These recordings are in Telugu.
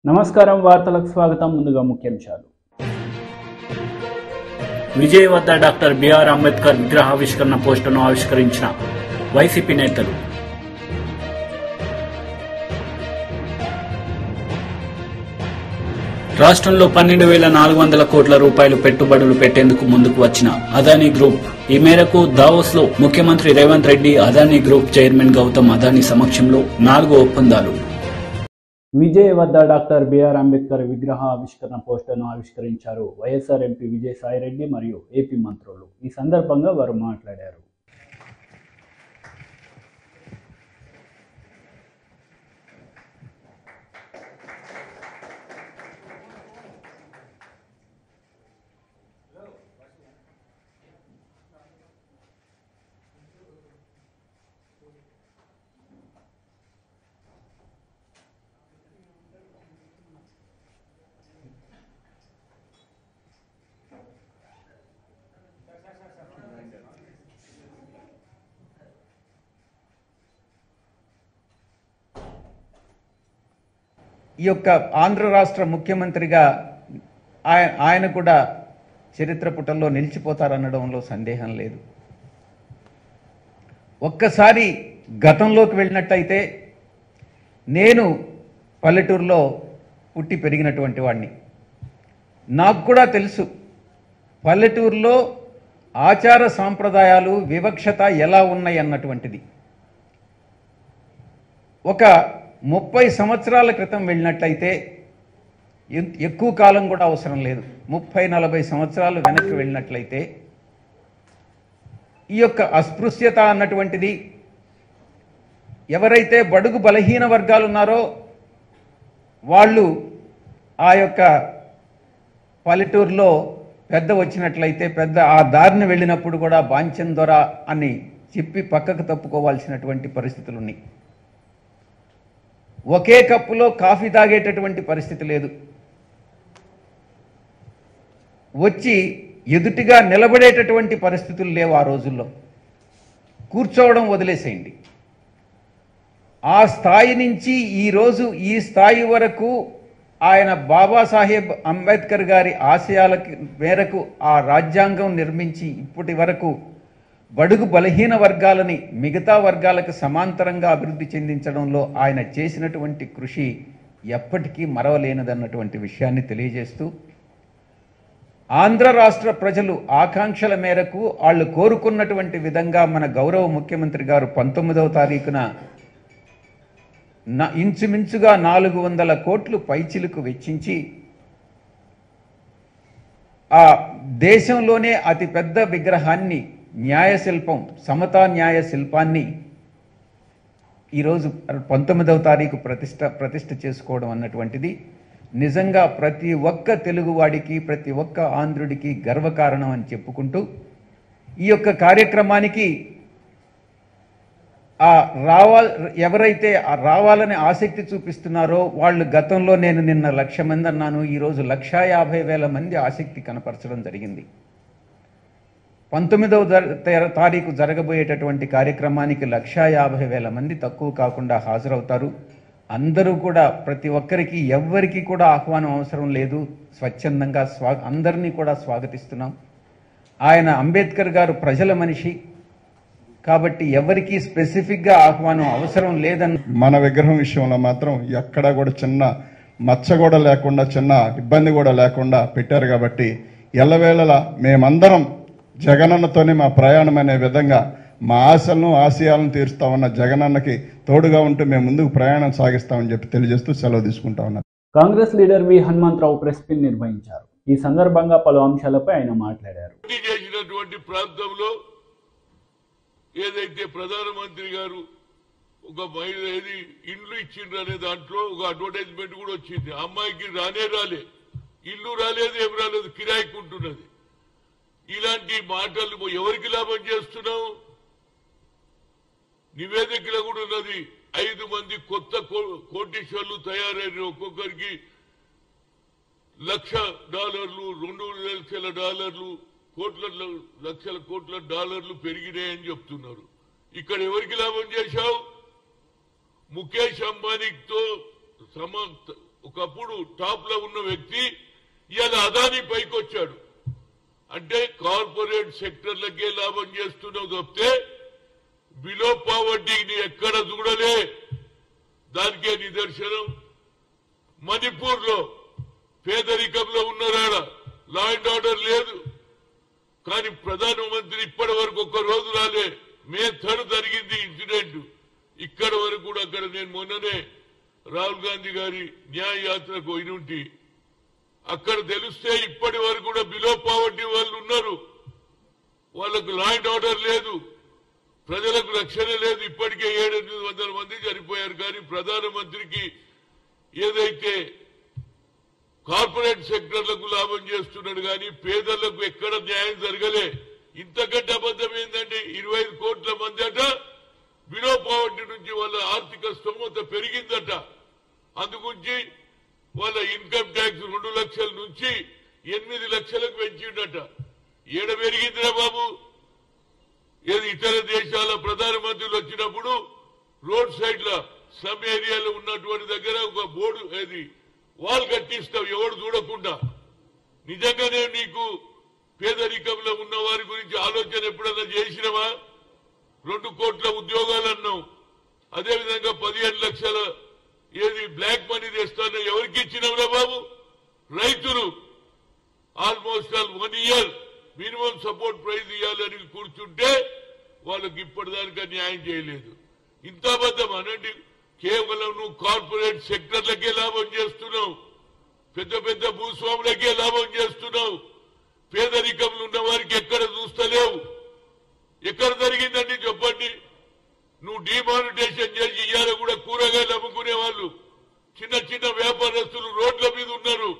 నమస్కారం వార్తలకు స్వాగతం. ముందుగా ముఖ్యాంశాలు. విజయవాడ డాక్టర్ బిఆర్ అంబేద్కర్ విగ్రహావిష్కరణ పోస్టర్ను ఆవిష్కరించిన వైసీపీ నేతలు. రాష్ట్రంలో 12,400 కోట్ల రూపాయలు పెట్టుబడులు పెట్టేందుకు ముందుకు వచ్చిన అదానీ గ్రూప్. ఈ మేరకు దావోస్ లో ముఖ్యమంత్రి రేవంత్ రెడ్డి, అదానీ గ్రూప్ చైర్మన్ గౌతమ్ అదానీ సమక్షంలో 4 ఒప్పందాలు. విజయవాడ డాక్టర్ బిఆర్ అంబేద్కర్ విగ్రహ ఆవిష్కరణ పోస్టర్ను ఆవిష్కరించారు వైఎస్ఆర్ ఎంపీ విజయసాయిరెడ్డి మరియు ఏపీ మంత్రులు. ఈ సందర్భంగా వారు మాట్లాడారు. ఈ యొక్క ఆంధ్ర రాష్ట్ర ముఖ్యమంత్రిగా ఆయన కూడా చరిత్ర పుటల్లో నిలిచిపోతారనడంలో సందేహం లేదు. ఒక్కసారి గతంలోకి వెళ్ళినట్టయితే నేను పల్లెటూరులో పుట్టి పెరిగినటువంటి వాడిని. నాకు కూడా తెలుసు పల్లెటూరులో ఆచార సాంప్రదాయాలు, వివక్షత ఎలా ఉన్నాయి అన్నటువంటిది. ఒక 30 సంవత్సరాల క్రితం వెళ్ళినట్లయితే, ఎక్కువ కాలం కూడా అవసరం లేదు, 30-40 సంవత్సరాలు వెనక్కి వెళ్ళినట్లయితే ఈ యొక్క అస్పృశ్యత అన్నటువంటిది, ఎవరైతే బడుగు బలహీన వర్గాలు ఉన్నారో వాళ్ళు ఆ యొక్క పల్లెటూరులో పెద్ద వచ్చినట్లయితే, పెద్ద ఆ దారిని వెళ్ళినప్పుడు కూడా బాంచం దొర అని చెప్పి పక్కకు తప్పుకోవాల్సినటువంటి పరిస్థితులు ఉన్నాయి. ఒకే కప్పులో కాఫీ తాగేటటువంటి పరిస్థితి లేదు. వచ్చి ఎదుటిగా నిలబడేటటువంటి పరిస్థితులు లేవు ఆ రోజుల్లో. కూర్చోవడం వదిలేసేయండి. ఆ స్థాయి నుంచి ఈరోజు ఈ స్థాయి వరకు ఆయన బాబాసాహెబ్ అంబేద్కర్ గారి ఆశయాల మేరకు ఆ రాజ్యాంగం నిర్మించి ఇప్పటి వరకు బడుగు బలహీన వర్గాలని మిగతా వర్గాలకు సమాంతరంగా అభివృద్ధి చెందించడంలో ఆయన చేసినటువంటి కృషి ఎప్పటికీ మరవలేనిదన్నటువంటి విషయాన్ని తెలియజేస్తూ, ఆంధ్ర రాష్ట్ర ప్రజలు ఆకాంక్షల మేరకు వాళ్ళు కోరుకున్నటువంటి విధంగా మన గౌరవ ముఖ్యమంత్రి గారు 19వ తారీఖున ఇంచుమించుగా 400 కోట్లు పైచిలుకు వెచ్చించి ఆ దేశంలోనే అతిపెద్ద విగ్రహాన్ని, న్యాయశిల్పం, సమతా న్యాయ శిల్పాన్ని ఈరోజు 19వ తారీఖు ప్రతిష్ట చేసుకోవడం అన్నటువంటిది నిజంగా ప్రతి ఒక్క తెలుగువాడికి, ప్రతి ఒక్క ఆంధ్రుడికి గర్వకారణం అని చెప్పుకుంటూ, ఈ యొక్క కార్యక్రమానికి ఎవరైతే రావాలని ఆసక్తి చూపిస్తున్నారో వాళ్ళు, గతంలో నేను నిన్న 1,00,000 మంది అన్నాను, ఈరోజు 1,50,000 మంది ఆసక్తి కనపరచడం జరిగింది. 19వ తారీఖు జరగబోయేటటువంటి కార్యక్రమానికి 1,50,000 మంది తక్కువ కాకుండా హాజరవుతారు. అందరూ కూడా, ప్రతి ఒక్కరికి, ఎవ్వరికి కూడా ఆహ్వానం అవసరం లేదు. స్వచ్ఛందంగా అందరినీ కూడా స్వాగతిస్తున్నాం. ఆయన అంబేద్కర్ గారు ప్రజల మనిషి కాబట్టి ఎవరికి స్పెసిఫిక్గా ఆహ్వానం అవసరం లేదని, మన విగ్రహం విషయంలో మాత్రం ఎక్కడా కూడా చిన్న మచ్చ కూడా లేకుండా, చిన్న ఇబ్బంది కూడా లేకుండా పెట్టారు. కాబట్టి ఎల్లవేళలా మేమందరం జగనన్నతోనే మా ప్రయాణం అనే విధంగా మా ఆశలను, ఆశయాలను తీరుస్తా ఉన్న జగనన్నకి తోడుగా ఉంటూ మేము ముందుకు ప్రయాణం సాగిస్తామని చెప్పి తెలియజేస్తూ సెలవు తీసుకుంటా ఉన్నాం. కాంగ్రెస్ లీడర్ వి హనుమంతరావు ప్రెస్ మీట్ నిర్వహించారు. ఈ సందర్భంగా పలు అంశాలపై ఆయన మాట్లాడారు. ప్రాంతంలో ఏదైతే ప్రధానమంత్రి గారు ఒక మహిళ ఏది ఇండ్లు ఇచ్చిండ్రు అనే దాంట్లో ఒక అడ్వర్టైజ్మెంట్ కూడా వచ్చింది. అమ్మాయికి రాలే, ఇల్లు రాలేదు, ఏం రాలేదు, కిరాయికుంటున్నది. ఇలాంటి మాటలు ఎవరికి లాభం చేస్తున్నావు? నివేదికలో కూడా ఉన్నది. 5 మంది కొత్త కోటీశ్వర్లు తయారైన, ఒక్కొక్కరికి $1,00,000, $2,00,000, లక్షల కోట్ల డాలర్లు పెరిగినాయని చెప్తున్నారు. ఇక్కడ ఎవరికి లాభం చేశావు? ముఖేష్ అంబానీతో ఒకప్పుడు టాప్ లో ఉన్న వ్యక్తి ఇవాళ అదానీ పైకి వచ్చాడు. అంటే కార్పొరేట్ సెక్టర్లకే లాభం చేస్తున్నావు తప్పితే బిలో పావర్టీని ఎక్కడ చూడలే. దానికే నిదర్శనం మణిపూర్ లో పేదరికంలో ఉన్నారాడ, లా అండ్ ఆర్డర్ లేదు. కానీ ప్రధానమంత్రి ఇప్పటి వరకు ఒక్క రోజు రాలే. మే 3 జరిగింది ఇన్సిడెంట్. ఇక్కడ వరకు కూడా అక్కడ నేను మొన్ననే రాహుల్ గాంధీ గారి న్యాయ యాత్రకు పోయినుంటి. అక్కడ తెలిస్తే ఇప్పటి వరకు కూడా బిలో పావర్టీ వాళ్ళు ఉన్నారు. వాళ్ళకు లా అండ్ ఆర్డర్ లేదు, ప్రజలకు రక్షణ లేదు. ఇప్పటికే 700-800 మంది చనిపోయారు. కానీ ప్రధానమంత్రికి ఏదైతే కార్పొరేట్ సెక్టర్లకు లాభం చేస్తున్నాడు కానీ పేదలకు ఎక్కడ న్యాయం జరగలే. ఇంతకంటే అబద్ధం ఏంటంటే 25 కోట్ల మంది అట బిలో పావర్టీ నుంచి వాళ్ళ ఆర్థిక స్తోమత పెరిగిందట. అందుగురించి వాళ్ళ ఇన్కమ్ ట్యాక్స్ 2 లక్షల నుంచి 8 లక్షలకు పెంచిండట. ఏడ పెరిగిందిరా బాబు? ఏది ఇతర దేశాల ప్రధానమంత్రులు వచ్చినప్పుడు రోడ్ సైడ్ ల సమ్ ఏరియాలో ఉన్నటువంటి దగ్గర ఒక బోర్డు ఏది వాల్ కట్టిస్తావు ఎవడు చూడకుండా. నిజంగానే నీకు పేదరికంలో ఉన్న వారి గురించి ఆలోచన ఎప్పుడన్నా చేసినవా? 2 కోట్ల ఉద్యోగాలు అన్నావు. అదేవిధంగా 15 లక్షల ఏది బ్లాక్ మనీ తెస్తానో ఎవరికి ఇచ్చినవురా బాబు? రైతులు almost 1 year minimum support praise ఇవ్వాలని కూర్చుంటే వాళ్ళకి ఇప్పటిదానికా న్యాయం చేయలేదు. ఇంత అబద్ధం అనండి. కేవలం నువ్వు కార్పొరేట్ సెక్టర్లకే లాభం చేస్తున్నావు, పెద్ద పెద్ద భూస్వాములకే లాభం చేస్తున్నావు. పేదరికంలో ఉన్న వారికి ఎక్కడ చూస్తలేవు. ఎక్కడ జరిగిందండి చెప్పండి? నువ్వు డిమానిటైజేషన్ చేసి ఇవాళ కూడా కూరగాయలు అమ్ముకునే వాళ్ళు చిన్న చిన్న వ్యాపారస్తులు రోడ్ల మీద ఉన్నారు.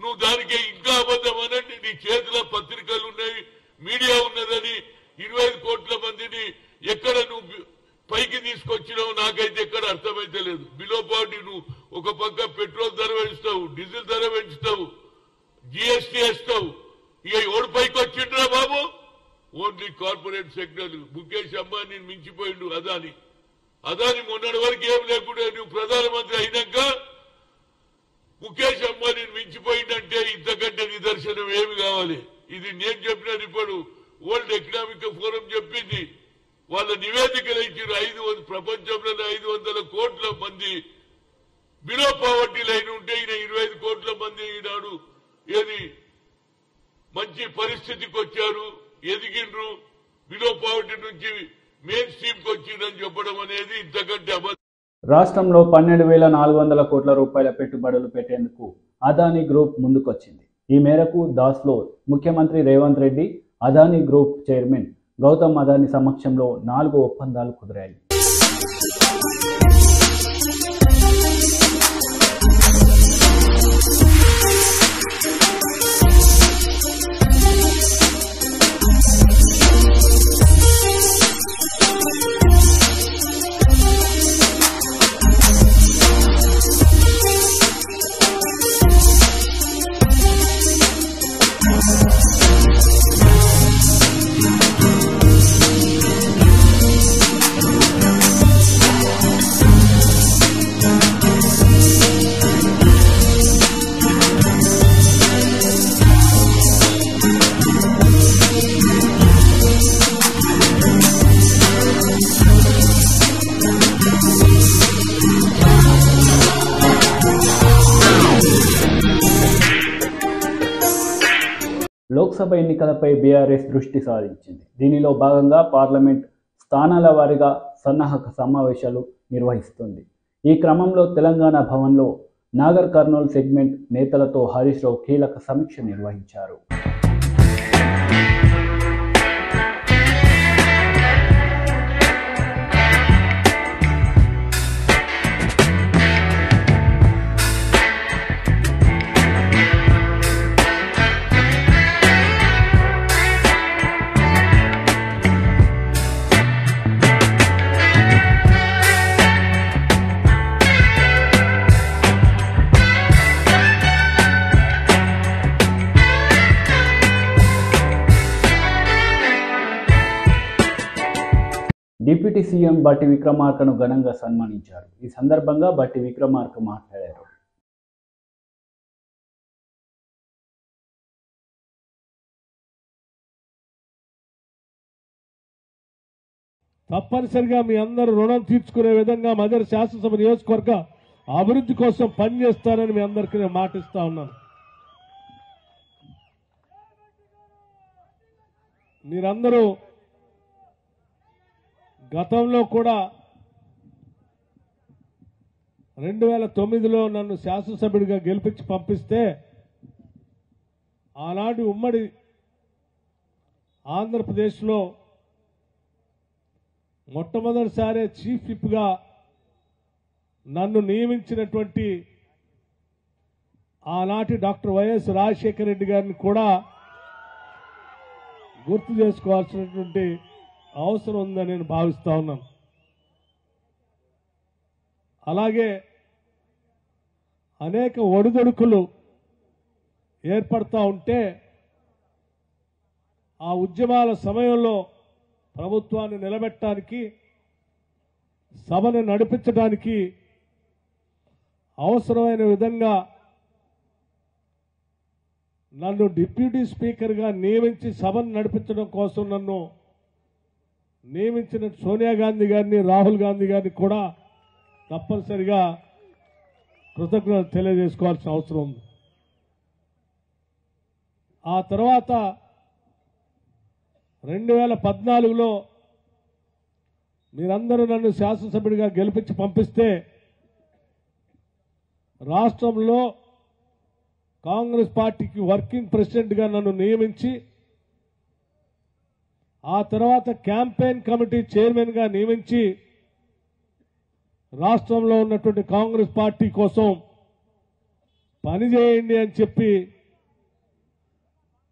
నువ్వు దానికి ఇంకా అబద్ధం అనండి. నీ చేతిలో పత్రికలు ఉన్నాయి, మీడియా ఉన్నదని 25 కోట్ల మందిని ఎక్కడ నువ్వు పైకి తీసుకొచ్చినావు నాకైతే ఎక్కడ అర్థమైతే లేదు. బిలో పావర్టీ నువ్వు ఒక పక్క పెట్రోల్ ధర పెంచుతావు, డీజిల్ ధర పెంచుతావు, జీఎస్టీ వేస్తావు. ఇక ఎవడు పైకి వచ్చిండ్రా బాబు? Only corporate sector. ముఖేష్ అంబానీని మించిపోయిండు అదాని. అదాని మొన్నటి వరకు ఏం లేకుండా నువ్వు ప్రధానమంత్రి అయినాక ముఖేష్ అంబానీని మించిపోయిందంటే ఇంతకంటే నిదర్శనం ఏమి కావాలి? ఇది నేను చెప్పిన ఇప్పుడు వరల్డ్ ఎకనామిక్ ఫోరం చెప్పింది. వాళ్ళ నివేదికలు ఇచ్చిన ప్రపంచంలో 500 కోట్ల మంది బిలో పావర్టీ లైన్ ఉంటే ఈయన 25 కోట్ల మంది ఈనాడు ఏది మంచి పరిస్థితికి వచ్చారు, ఎదిగిండ్రు, బిలో పావర్టీ నుంచి మెయిన్ స్ట్రీమ్ కి వచ్చిందని చెప్పడం అనేది ఇంతకంటే అబద్ధం. రాష్ట్రంలో 12,400 కోట్ల రూపాయల పెట్టుబడులు పెట్టేందుకు అదానీ గ్రూప్ ముందుకొచ్చింది. ఈ మేరకు దాస్లో ముఖ్యమంత్రి రేవంత్ రెడ్డి, అదానీ గ్రూప్ చైర్మన్ గౌతమ్ అదానీ సమక్షంలో 4 ఒప్పందాలు కుదిరాయి. లోక్సభ ఎన్నికలపై బీఆర్ఎస్ దృష్టి సారించింది. దీనిలో భాగంగా పార్లమెంట్ స్థానాల వారీగా సన్నాహక సమావేశాలు నిర్వహిస్తుంది. ఈ క్రమంలో తెలంగాణ భవన్లో నాగర్ కర్నూల్ సెగ్మెంట్ నేతలతో హరీష్ రావు కీలక సమీక్ష నిర్వహించారు. డిప్యూటీ సీఎం బట్టి విక్రమార్కను ఘనంగా సన్మానించారు. ఈ సందర్భంగా బట్టి విక్రమార్క మాట్లాడారు. తప్పనిసరిగా మీ అందరూ రుణం తీర్చుకునే విధంగా మదర్ శాసనసభ నియోజకవర్గ అభివృద్ధి కోసం పనిచేస్తానని మీ అందరికీ నేను మాటిస్తా ఉన్నాను. మీరందరూ గతంలో కూడా 2009లో నన్ను శాసనసభ్యుడిగా గెలిపించి పంపిస్తే ఆనాటి ఉమ్మడి ఆంధ్రప్రదేశ్లో మొట్టమొదటిసారి చీఫ్ విప్గా నన్ను నియమించినటువంటి ఆనాటి డాక్టర్ వైఎస్ రాజశేఖర రెడ్డి గారిని కూడా గుర్తు చేసుకోవాల్సినటువంటి అవసరం ఉందని నేను భావిస్తా ఉన్నాను. అలాగే అనేక ఒడిదొడుకులు ఏర్పడతా ఉంటే ఆ ఉద్యమాల సమయంలో ప్రభుత్వాన్ని నిలబెట్టడానికి, సభను నడిపించడానికి అవసరమైన విధంగా నన్ను డిప్యూటీ స్పీకర్గా నియమించి సభను నడిపించడం కోసం నన్ను నియమించిన సోనియా గాంధీ గారిని, రాహుల్ గాంధీ గారిని కూడా తప్పనిసరిగా కృతజ్ఞతలు తెలియజేసుకోవాల్సిన అవసరం ఉంది. ఆ తర్వాత 2014లో మీరందరూ నన్ను శాసనసభ్యుడిగా గెలిపించి పంపిస్తే రాష్ట్రంలో కాంగ్రెస్ పార్టీకి వర్కింగ్ ప్రెసిడెంట్గా నన్ను నియమించి ఆ తర్వాత క్యాంపెయిన్ కమిటీ చైర్మన్గా నియమించి రాష్ట్రంలో ఉన్నటువంటి కాంగ్రెస్ పార్టీ కోసం పనిచేయండి అని చెప్పి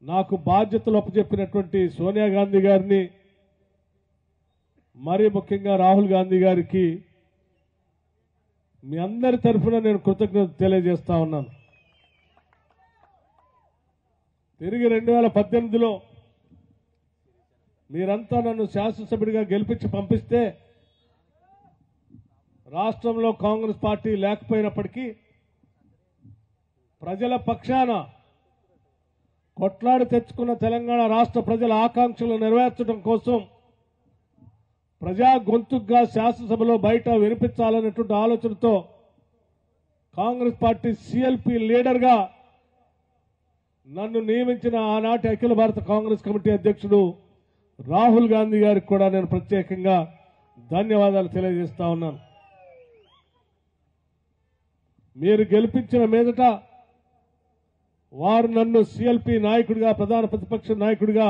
నాకు బాధ్యతలు అప్పచెప్పినటువంటి సోనియా గాంధీ గారిని, మరీ ముఖ్యంగా రాహుల్ గాంధీ గారికి మీ అందరి తరఫున నేను కృతజ్ఞత తెలియజేస్తా ఉన్నాను. తిరిగి 2018లో మీరంతా నన్ను శాసనసభ్యుడిగా గెలిపించి పంపిస్తే రాష్ట్రంలో కాంగ్రెస్ పార్టీ లేకపోయినప్పటికీ ప్రజల పక్షాన కొట్లాడి తెచ్చుకున్న తెలంగాణ రాష్ట్ర ప్రజల ఆకాంక్షలు నెరవేర్చడం కోసం ప్రజా గొంతుగా శాసనసభలో బయట వినిపించాలనేటువంటి ఆలోచనతో కాంగ్రెస్ పార్టీ సిఎల్పి లీడర్గా నన్ను నియమించిన ఆనాటి అఖిల భారత కాంగ్రెస్ కమిటీ అధ్యక్షుడు రాహుల్ గాంధీ గారికి కూడా నేను ప్రత్యేకంగా ధన్యవాదాలు తెలియజేస్తా ఉన్నాను. మీరు గెలిపించిన మీదట వారు నన్ను సిఎల్పి నాయకుడిగా, ప్రధాన ప్రతిపక్ష నాయకుడిగా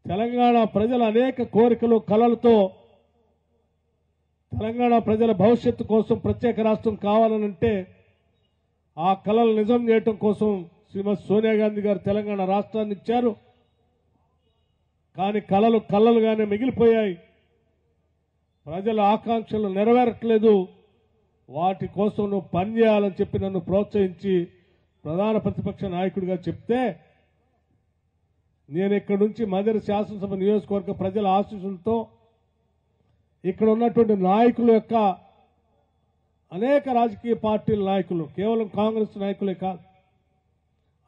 తెలంగాణ ప్రజల అనేక కోరికలు, కలలతో తెలంగాణ ప్రజల భవిష్యత్తు కోసం ప్రత్యేక రాష్ట్రం కావాలనంటే ఆ కలలు నిజం చేయటం కోసం శ్రీమతి సోనియా గాంధీ గారు తెలంగాణ రాష్ట్రాన్ని ఇచ్చారు. కానీ కలలు కలలుగానే మిగిలిపోయాయి. ప్రజల ఆకాంక్షలు నెరవేరట్లేదు. వాటి కోసం నువ్వు పనిచేయాలని చెప్పి నన్ను ప్రోత్సహించి ప్రధాన ప్రతిపక్ష నాయకుడిగా చెప్తే నేను ఇక్కడి నుంచి మదర్ శాసనసభ నియోజకవర్గ ప్రజల ఆశీస్సులతో ఇక్కడ ఉన్నటువంటి నాయకుల యొక్క అనేక రాజకీయ పార్టీల నాయకులు, కేవలం కాంగ్రెస్ నాయకులే కాదు,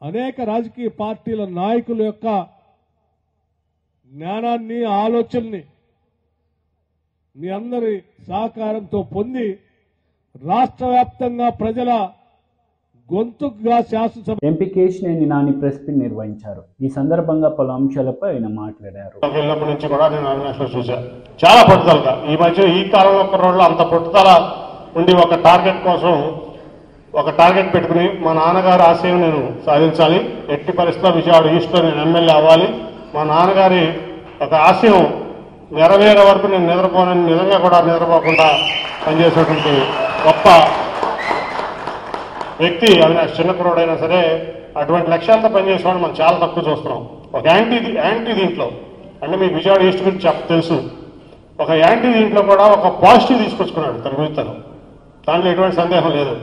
అనేక రాజకీయ పార్టీల నాయకుల యొక్క జ్ఞానాన్ని, ఆలోచనని మీ అందరి సహకారంతో పొంది రాష్ట్ర వ్యాప్తంగా ప్రజల గొంతుగా శాసనసభ MP Kesineni Nani press meet నిర్వహించారు. ఈ సందర్భంగా పలు అంశాలపై ఆయన మాట్లాడారు. వెళ్ళినప్పటి నుంచి కూడా నేను అవినాష్లో చూశాను చాలా పట్టుదలగా. ఈ మధ్య ఈ కాలంలో కుర్రోళ్ళు అంత పట్టుదల ఉండి ఒక టార్గెట్ కోసం ఒక టార్గెట్ పెట్టుకుని మా నాన్నగారి ఆశయం నేను సాధించాలి, ఎట్టి పరిస్థితుల్లో విజయవాడ ఈస్ట్లో నేను ఎమ్మెల్యే అవ్వాలి, మా నాన్నగారి ఒక ఆశయం నెరవేరే వరకు నేను నిద్రపోనని నిజంగా కూడా నిద్రపోకుండా పనిచేసేటువంటి గొప్ప వ్యక్తి అవినాష్. చిన్న కుర్రోడైనా సరే అటువంటి లక్ష్యాలతో పనిచేసేవాడు మనం చాలా తక్కువ చూస్తున్నాం. ఒక యాంటీ దీంట్లో అంటే మీకు విజయవాడ ఈస్ట్ గురించి తెలుసు, ఒక యాంటీ దీంట్లో కూడా ఒక పాజిటివ్ తీసుకొచ్చుకున్నాడు తన గురించి. దాంట్లో ఎటువంటి సందేహం లేదు,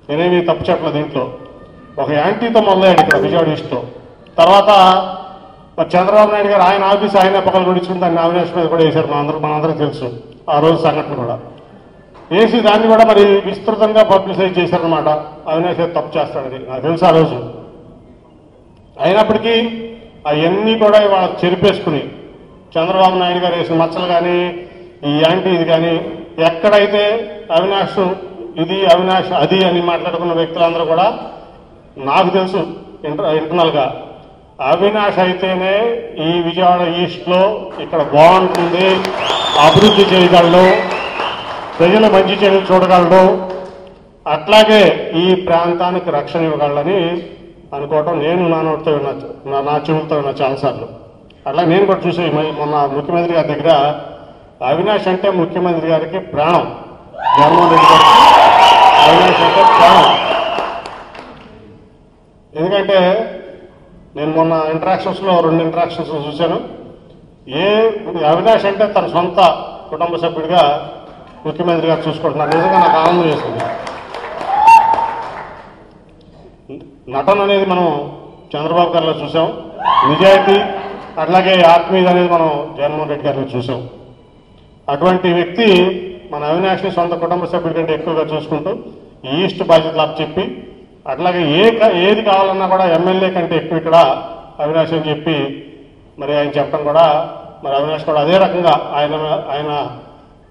నేనేమి తప్పు చెప్పలేదు. దీంట్లో ఒక యాంటీతో మొదలయ్యాడు ఇక్కడ విజయవాడ ఈస్ట్లో. తర్వాత చంద్రబాబు నాయుడు గారు ఆయన ఆఫీస్ ఆయన పక్కన గుడించుకుని దాన్ని అవినాష్ మీద కూడా వేశారు. మనందరికీ తెలుసు ఆ రోజు సంఘటన కూడా వేసి దాన్ని కూడా మరి విస్తృతంగా పబ్లిసైజ్ చేశారనమాట. అవినాష్ తప్పు చేస్తాడని నాకు తెలుసు ఆ రోజు. అయినప్పటికీ అవన్నీ కూడా ఇవాళ చెరిపేసుకుని చంద్రబాబు నాయుడు గారు వేసిన మచ్చలు కానీ ఈ యాంటీ ఇది కానీ ఎక్కడైతే అవినాష్ ఇది అవినాష్ అది అని మాట్లాడుకున్న వ్యక్తులందరూ కూడా నాకు తెలుసు ఇంటర్నల్గా అవినాష్ అయితేనే ఈ విజయవాడ ఈస్ట్లో ఇక్కడ బాగుంటుంది, అభివృద్ధి చేయగలడు, ప్రజల మంచి చెడులు చూడగలడు, అట్లాగే ఈ ప్రాంతానికి రక్షణ ఇవ్వగలడని అనుకోవటం నేను నా చెవులతో ఉన్నా చాలాసార్లు. అట్లా నేను కూడా చూసి మొన్న ముఖ్యమంత్రి గారి దగ్గర అవినాష్ అంటే ముఖ్యమంత్రి గారికి ప్రాణం, జగన్మోహన్ రెడ్డి గారికి అవినాష్ అంటే ప్రాణం. ఎందుకంటే నేను మొన్న ఇంటరాక్షన్స్లో 2 ఇంటరాక్షన్స్ చూశాను. అవినాష్ అంటే తన సొంత కుటుంబ సభ్యుడిగా ముఖ్యమంత్రి గారు చూసుకుంటున్నారు. నిజంగా నాకు ఆనందం వేస్తుంది. నటన అనేది మనం చంద్రబాబు గారిలో చూసాం, నిజాయితీ అట్లాగే ఆత్మీయత అనేది మనం జగన్మోహన్ రెడ్డి గారిలో చూసాం. అటువంటి వ్యక్తి మన అవినాష్ని సొంత కుటుంబ సభ్యుడి కంటే ఎక్కువగా చూసుకుంటూ ఈస్ట్ బాధ్యతలు చెప్పి అట్లాగే ఏది కావాలన్నా కూడా ఎమ్మెల్యే కంటే ఎక్కువ ఇక్కడ అవినాష్ అని చెప్పి మరి ఆయన చెప్పడం కూడా మరి అవినాష్ కూడా అదే రకంగా ఆయన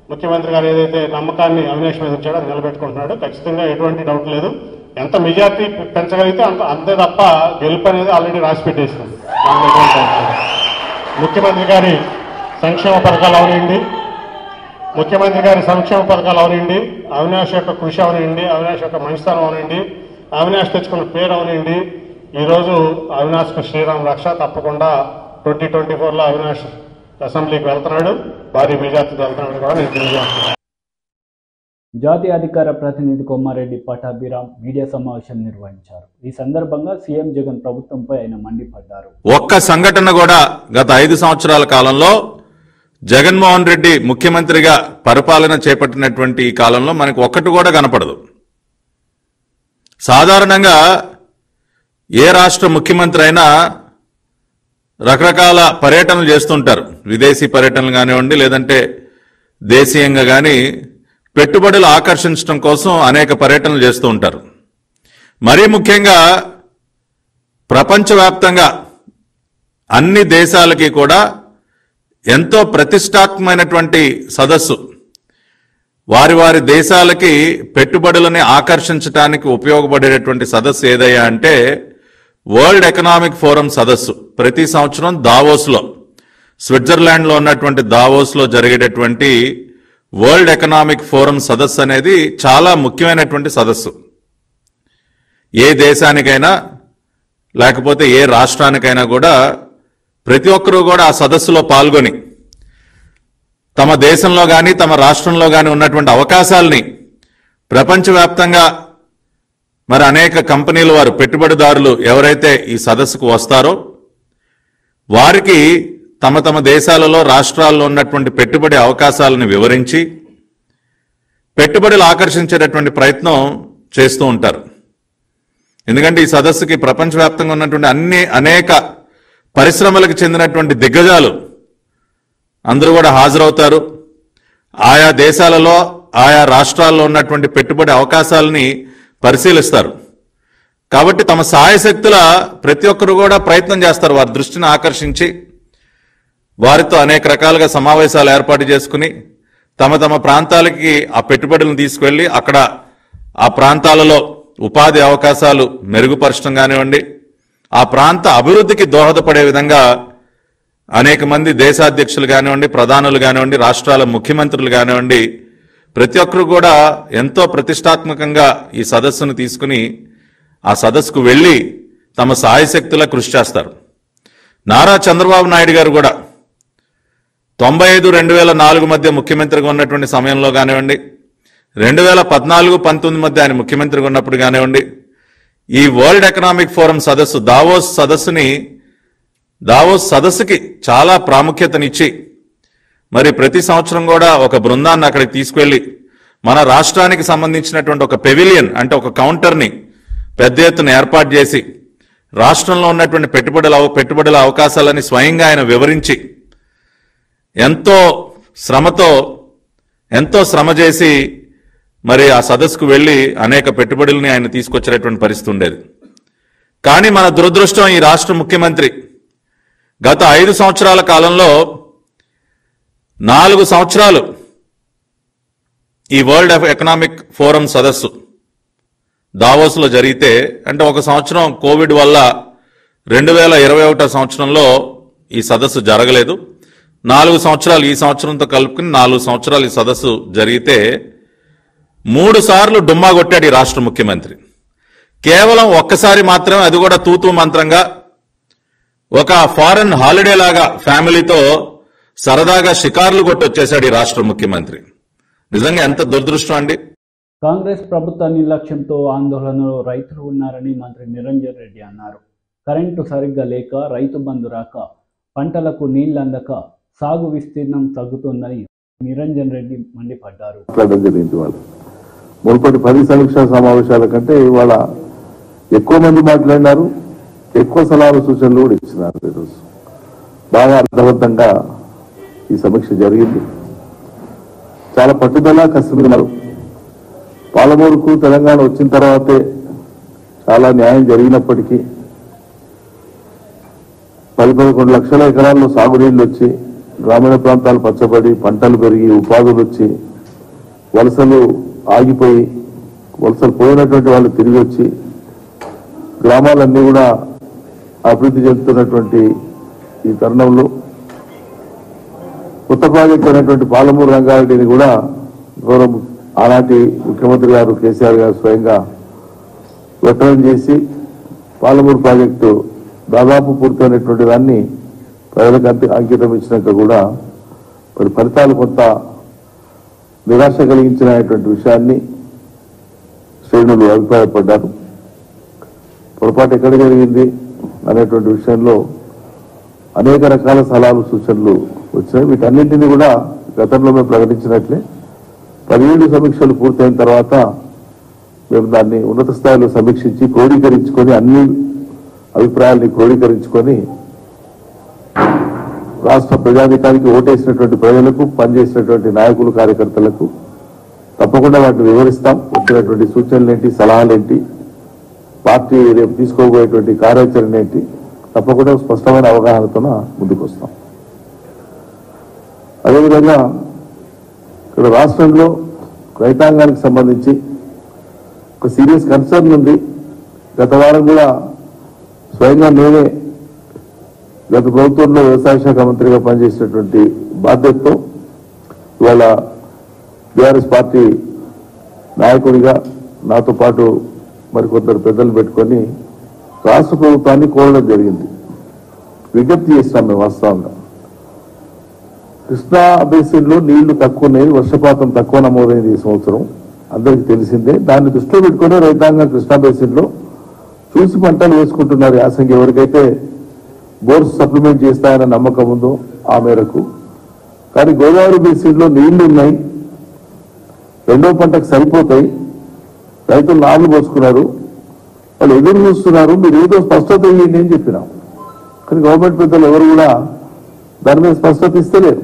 ముఖ్యమంత్రి గారు ఏదైతే నమ్మకాన్ని అవినాష్ మీద ఉంచాడో నిలబెట్టుకుంటున్నాడు. ఖచ్చితంగా ఎటువంటి డౌట్ లేదు. ఎంత మెజార్టీ పెంచగలిగితే అంతే తప్ప గెలుపు అనేది ఆల్రెడీ రాసి పెట్టేసింది. ముఖ్యమంత్రి గారి సంక్షేమ పథకాలు అవనండి, అవినాష్ యొక్క కృషి అవనండి, అవినాష్ యొక్క మంచితనం అవనండి, అవినాష్ తెచ్చుకున్న పేరు అవనండి, ఈరోజు అవినాష్కు శ్రీరామ్ రక్ష. తప్పకుండా 2024లో అవినాష్ అసెంబ్లీకి వెళ్తున్నాడు, భారీ మెజార్టీతో వెళ్తున్నాడు కూడా నేను తెలియజేస్తున్నాను. జాతీయ అధికార ప్రతినిధి కొమ్మారెడ్డి పటాభిరామ్ మీడియా సమావేశం నిర్వహించారు. ఈ సందర్భంగా సీఎం జగన్ ప్రభుత్వంపై ఆయన మండిపడ్డారు. ఒక్క సంఘటన కూడా గత 5 సంవత్సరాల కాలంలో జగన్మోహన్ రెడ్డి ముఖ్యమంత్రిగా పరిపాలన చేపట్టినటువంటి ఈ కాలంలో మనకు ఒక్కటి కూడా కనపడదు. సాధారణంగా ఏ రాష్ట్ర ముఖ్యమంత్రి అయినా రకరకాల పర్యటనలు చేస్తుంటారు. విదేశీ పర్యటనలు కానివ్వండి, లేదంటే దేశీయంగా కానీ పెట్టుబడులు ఆకర్షించడం కోసం అనేక పర్యటనలు చేస్తూ ఉంటారు. మరీ ముఖ్యంగా ప్రపంచవ్యాప్తంగా అన్ని దేశాలకి కూడా ఎంతో ప్రతిష్టాత్మకమైనటువంటి సదస్సు, వారి వారి దేశాలకి పెట్టుబడులని ఆకర్షించడానికి ఉపయోగపడేటటువంటి సదస్సు ఏదయ్యా అంటే వరల్డ్ ఎకనామిక్ ఫోరం సదస్సు. ప్రతి సంవత్సరం దావోస్లో, స్విట్జర్లాండ్లో ఉన్నటువంటి దావోస్లో జరిగేటటువంటి వరల్డ్ ఎకనామిక్ ఫోరం సదస్సు అనేది చాలా ముఖ్యమైనటువంటి సదస్సు. ఏ దేశానికైనా లేకపోతే ఏ రాష్ట్రానికైనా కూడా ప్రతి ఒక్కరూ కూడా ఆ సదస్సులో పాల్గొని తమ దేశంలో కానీ తమ రాష్ట్రంలో కానీ ఉన్నటువంటి అవకాశాలని ప్రపంచవ్యాప్తంగా మరి అనేక కంపెనీల వారు, పెట్టుబడిదారులు ఎవరైతే ఈ సదస్సుకు వస్తారో వారికి తమ తమ దేశాలలో రాష్ట్రాల్లో ఉన్నటువంటి పెట్టుబడి అవకాశాలను వివరించి పెట్టుబడులు ఆకర్షించేటటువంటి ప్రయత్నం చేస్తూ ఉంటారు. ఎందుకంటే ఈ సదస్సుకి ప్రపంచవ్యాప్తంగా ఉన్నటువంటి అనేక పరిశ్రమలకు చెందినటువంటి దిగ్గజాలు అందరూ కూడా హాజరవుతారు. ఆయా దేశాలలో ఆయా రాష్ట్రాల్లో ఉన్నటువంటి పెట్టుబడి అవకాశాలని పరిశీలిస్తారు. కాబట్టి తమ సాయశక్తుల ప్రతి ఒక్కరు కూడా ప్రయత్నం చేస్తారు వారి దృష్టిని ఆకర్షించి వారితో అనేక రకాలుగా సమావేశాలు ఏర్పాటు చేసుకుని తమ తమ ప్రాంతాలకి ఆ పెట్టుబడులను తీసుకువెళ్ళి అక్కడ ఆ ప్రాంతాలలో ఉపాధి అవకాశాలు మెరుగుపరచడం కానివ్వండి, ఆ ప్రాంత అభివృద్ధికి దోహదపడే విధంగా అనేక మంది దేశాధ్యక్షులు కానివ్వండి, ప్రధానులు కానివ్వండి, రాష్ట్రాల ముఖ్యమంత్రులు కానివ్వండి, ప్రతి ఒక్కరు కూడా ఎంతో ప్రతిష్టాత్మకంగా ఈ సదస్సును తీసుకుని ఆ సదస్సుకు వెళ్ళి తమ సాయశక్తులా కృషి చేస్తారు. నారా చంద్రబాబు నాయుడు గారు కూడా 95-2004 మధ్య ముఖ్యమంత్రిగా ఉన్నటువంటి సమయంలో కానివ్వండి, 2014-19 మధ్య ఆయన ముఖ్యమంత్రిగా ఉన్నప్పుడు కానివ్వండి, ఈ వరల్డ్ ఎకనామిక్ ఫోరం సదస్సు దావోస్ సదస్సుకి చాలా ప్రాముఖ్యతనిచ్చి మరి ప్రతి సంవత్సరం కూడా ఒక బృందాన్ని అక్కడికి తీసుకెళ్లి మన రాష్ట్రానికి సంబంధించినటువంటి ఒక పెవిలియన్ అంటే ఒక కౌంటర్ని పెద్ద ఎత్తున ఏర్పాటు చేసి రాష్ట్రంలో ఉన్నటువంటి పెట్టుబడుల అవకాశాలని స్వయంగా ఆయన వివరించి ఎంతో శ్రమ చేసి మరి ఆ సదస్సుకు వెళ్లి అనేక పెట్టుబడుల్ని ఆయన తీసుకొచ్చేటటువంటి పరిస్థితి ఉండేది. కానీ మన దురదృష్టం, ఈ రాష్ట్ర ముఖ్యమంత్రి గత 5 సంవత్సరాల కాలంలో 4 సంవత్సరాలు ఈ వరల్డ్ ఎకనామిక్ ఫోరం సదస్సు దావోస్లో జరిగితే, అంటే ఒక సంవత్సరం కోవిడ్ వల్ల 2021 సంవత్సరంలో ఈ సదస్సు జరగలేదు. 4 సంవత్సరాలు ఈ సంవత్సరంతో కలుపుకుని 4 సంవత్సరాలు ఈ సదస్సు జరిగితే 3 సార్లు డుమ్మా కొట్టాడు ఈ రాష్ట్ర ముఖ్యమంత్రి. కేవలం ఒక్కసారి మాత్రమే, అది కూడా తూతూ మంత్రంగా ఒక ఫారెన్ హాలిడే లాగా ఫ్యామిలీతో సరదాగా షికార్లు కొట్టొచ్చేశాడు ఈ రాష్ట్ర ముఖ్యమంత్రి. నిజంగా ఎంత దురదృష్టం అండి. కాంగ్రెస్ ప్రభుత్వ నిర్లక్ష్యంతో ఆందోళనలో రైతులు ఉన్నారని మంత్రి నిరంజన్ రెడ్డి అన్నారు. కరెంటు సరిగ్గా లేక, రైతు బంధు రాక, పంటలకు నీళ్లు అందక సాగు విస్తీర్ణం తగ్గుతుందని నిరంజన్ రెడ్డి మండిపడ్డారు. మునుపటి 10 సమీక్షా సమావేశాల కంటే ఇవాళ ఎక్కువ మంది మాట్లాడినారు, ఎక్కువ సలహాలు సూచనలు కూడా ఇచ్చినారు. ఈరోజు బాగా అర్థవంతంగా ఈ సమీక్ష జరిగింది. చాలా పట్టుదల కష్టపడినారు. పాలమూరుకు తెలంగాణ వచ్చిన తర్వాతే చాలా న్యాయం జరిగినప్పటికీ 10-11 లక్షల ఎకరాల్లో సాగునీళ్లు వచ్చి, గ్రామీణ ప్రాంతాలు పచ్చబడి, పంటలు పెరిగి, ఉపాధులు వచ్చి, వలసలు ఆగిపోయి, వలసలు పోయినటువంటి వాళ్ళు తిరిగి వచ్చి గ్రామాలన్నీ కూడా అభివృద్ధి చెందుతున్నటువంటి ఈ తరుణంలో కొత్త ప్రాజెక్టు అయినటువంటి పాలమూరు రంగారెడ్డిని కూడా గౌరవ ఆనాటి ముఖ్యమంత్రి గారు కేసీఆర్ గారు స్వయంగా వెటరన్ చేసి పాలమూరు ప్రాజెక్టు దాదాపు పూర్తయినటువంటి దాన్ని ప్రజలకు అంకితం ఇచ్చినాక కూడా మరి ఫలితాలు కొంత నిరాశ కలిగించినటువంటి విషయాన్ని శ్రేణులు అభిప్రాయపడ్డారు. పొరపాటు ఎక్కడ జరిగింది అనేటువంటి విషయంలో అనేక రకాల సలహాలు సూచనలు వచ్చినాయి. వీటన్నింటినీ కూడా గతంలో మేము ప్రకటించినట్లే 17 సమీక్షలు పూర్తయిన తర్వాత మేము దాన్ని ఉన్నత స్థాయిలో సమీక్షించి క్రోడీకరించుకొని, అన్ని అభిప్రాయాల్ని క్రోడీకరించుకొని రాష్ట్ర ప్రజాధికారికి ఓటేసినటువంటి ప్రజలకు, పనిచేసినటువంటి నాయకులు, కార్యకర్తలకు తప్పకుండా వాటిని వివరిస్తాం. వచ్చినటువంటి సూచనలు ఏంటి, సలహాలు ఏంటి, పార్టీ రేపు తీసుకోబోయేటువంటి కార్యాచరణ ఏంటి, తప్పకుండా స్పష్టమైన అవగాహనతో ముందుకు వస్తాం. అదేవిధంగా ఇక్కడ రాష్ట్రంలో రైతాంగానికి సంబంధించి ఒక సీరియస్ కన్సర్న్ ఉంది. గత వారం కూడా స్వయంగా నేనే గత ప్రభుత్వంలో వ్యవసాయ శాఖ మంత్రిగా పనిచేసినటువంటి బాధ్యతతో ఇవాళ టీఆర్ఎస్ పార్టీ నాయకుడిగా నాతో పాటు మరికొందరు పెద్దలు పెట్టుకొని రాష్ట్ర ప్రభుత్వాన్ని కోరడం జరిగింది. విజ్ఞప్తి చేస్తాం మేము వాస్తవంగా. కృష్ణా బేసిన్లో నీళ్లు తక్కువ ఉన్నాయి, వర్షపాతం తక్కువ నమోదైంది ఈ సంవత్సరం, అందరికీ తెలిసిందే. దాన్ని దృష్టిలో పెట్టుకుని రైతాంగం కృష్ణా బేసిన్లో చూసి పంటలు వేసుకుంటున్నారు. యాసంగి ఎవరికైతే బోర్స్ సప్లిమెంట్ చేస్తాయన్న నమ్మకం ఉందో ఆ మేరకు. కానీ గోదావరి బేసిన్లో నీళ్లు ఉన్నాయి, రెండో పంటకు సరిపోతాయి, రైతులు నార్లు పోసుకున్నారు, వాళ్ళు ఎదురు చూస్తున్నారు, మీరు ఏదో స్పష్టత ఇవ్వండి అని చెప్పినాం. కానీ గవర్నమెంట్ పెద్దలు ఎవరు కూడా దాని మీద స్పష్టత ఇస్తలేరు.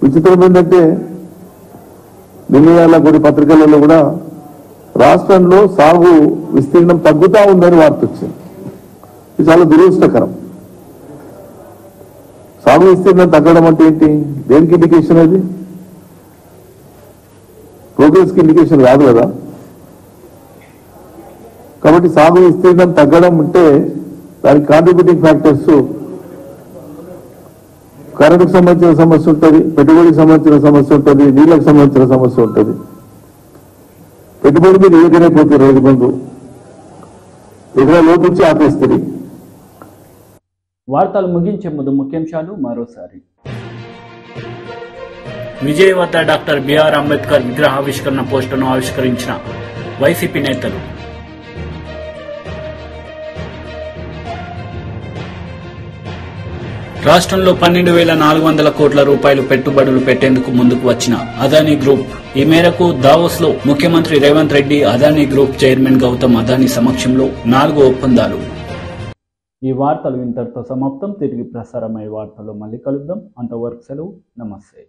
విచిత్రం ఏంటంటే నిన్న కొన్ని పత్రికలలో కూడా రాష్ట్రంలో సాగు విస్తీర్ణం తగ్గుతా ఉందని వార్త వచ్చింది. ఇది చాలా దురదృష్టకరం. సాగు విస్తీర్ణం తగ్గడం అంటే ఏంటి, దేనికి ఇండికేషన్? అది ప్రోగ్రెస్కి ఇండికేషన్ కాదు కదా. కాబట్టి సాగు విస్తీర్ణం తగ్గడం అంటే దానికి కాంట్రిబ్యూటింగ్ ఫ్యాక్టర్స్ కరెంటుకు సంబంధించిన సమస్య ఉంటుంది, పెట్టుబడికి సంబంధించిన సమస్య ఉంటుంది, నీళ్లకు సంబంధించిన సమస్య ఉంటుంది. పెట్టుబడి మీద ఏదైనా పోతే రైతు బంధు ఎక్కడ లోపించి ఆపేస్తుంది. వార్తలు ముగించే ముందు ముఖ్యాంశాలు మరోసారి. విజయవాడ డాక్టర్ బిఆర్ అంబేద్కర్ విగ్రహావిష్కరణ పోస్టర్ను ఆవిష్కరించిన వైసీపీ నేతలు. రాష్ట్రంలో 12,400 కోట్ల రూపాయలు పెట్టుబడులు పెట్టేందుకు ముందుకు వచ్చిన అదానీ గ్రూప్. ఈ మేరకు దావోస్ లో ముఖ్యమంత్రి రేవంత్ రెడ్డి, అదానీ గ్రూప్ చైర్మన్ గౌతమ్ అదానీ సమక్షంలో 4 ఒప్పందాలు. ఈ వార్తలు ఇంతటితో సమాప్తం. తిరిగి ప్రసారమయ్యే వార్తల్లో మళ్ళీ కలుద్దాం. అంతవరకు సెలవు. నమస్తే.